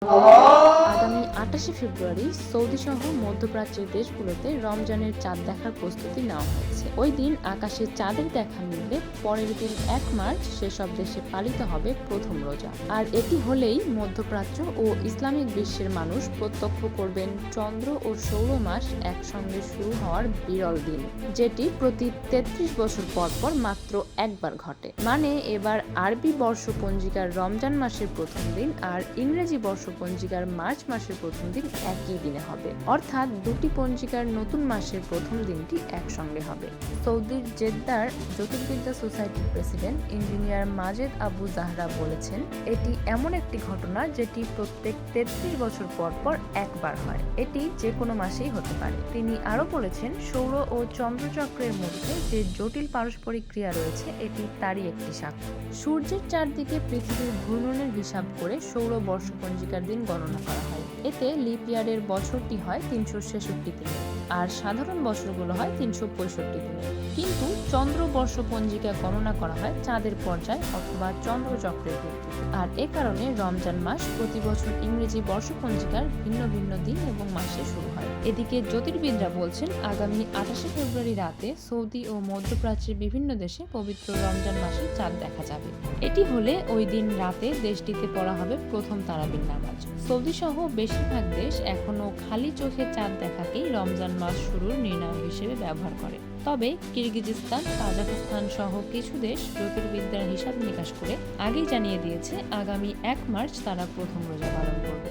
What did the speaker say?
আগামী ২৮শে ফেব্রুয়ারি সৌদি সহ মধ্যপ্রাচ্যের দেশগুলোতে রমজানের চাঁদ দেখার প্রস্তুতি নেওয়া হয়েছে। ওই দিন আকাশে চাঁদের দেখা মিললে পরের দিন ১ মার্চ সেসব দেশে পালিত হবে প্রথম রোজা। আর এটি হলেই মধ্যপ্রাচ্য ও ইসলামিক বিশ্বের মানুষ প্রত্যক্ষ করবেন চন্দ্র ও সৌর মাস একসঙ্গে শুরু হওয়ার বিরল দিন, যেটি প্রতি ৩৩ বছর পর পর মাত্র একবার ঘটে। মানে এবার আরবি বর্ষপঞ্জিকার রমজান মাসের প্রথম দিন আর ইংরেজি বর্ষপঞ্জিকার মার্চ মাসের প্রথম দিন একই দিনে হবে, অর্থাৎ দুটি পঞ্জিকার নতুন মাসের প্রথম দিনটি একসঙ্গে হবে। সৌদির জেদ্দার জ্যোতির্বিদ্যা সোসাইটির প্রেসিডেন্ট ইঞ্জিনিয়ার মাজেদ আবু জাহরা বলেছেন, এটি এমন একটি ঘটনা যেটি প্রত্যেক ৩৩ বছর পর পর একবার হয়। এটি যে কোনো মাসেই হতে পারে। তিনি আরো বলেছেন, সৌর ও চন্দ্রচক্রের মধ্যে যে জটিল পারস্পরিক ক্রিয়া রয়েছে এটি তারই একটি সাক্ষ্য। সূর্যের চারদিকে পৃথিবীর ঘূর্ণনের হিসাব করে সৌর বর্ষপঞ্জিকার দিন গণনা করা হয়। এতে লিপ ইয়ারের বছরটি হয় ৩৬৬ দিনে আর সাধারণ বছরগুলো হয় ৩৬৫ দিনে। কিন্তু চন্দ্র বর্ষপঞ্জিকা গণনা করা হয় চাঁদের পর্যায় অথবা চন্দ্রচক্রের ভিত্তিতে। আর এ কারণে রমজান মাস প্রতি বছর ইংরেজি বর্ষপঞ্জিকার ভিন্ন ভিন্ন দিন এবং মাসে শুরু হয়। এদিকে জ্যোতির্বিদরা বলছেন, আগামী ২৮শে ফেব্রুয়ারি রাতে সৌদি ও মধ্যপ্রাচ্যের বিভিন্ন দেশে পবিত্র রমজান মাসে চাঁদ দেখা যাবে। এটি হলে ওই দিন রাতে দেশটিতে পড়া হবে প্রথম তারাবির নামাজ। সৌদি সহ বেশিরভাগ দেশ এখনো খালি চোখে চাঁদ দেখাকেই রমজান মাস শুরুর নির্ণায়ক হিসেবে ব্যবহার করে। তবে কিরগিজস্তান, কাজাখস্তান সহ কিছু দেশ জ্যোতির্বিদ্যার হিসাব নিকাশ করে আগেই জানিয়ে দিয়েছে আগামী ১ মার্চ তারা প্রথম রোজা পালন করবে।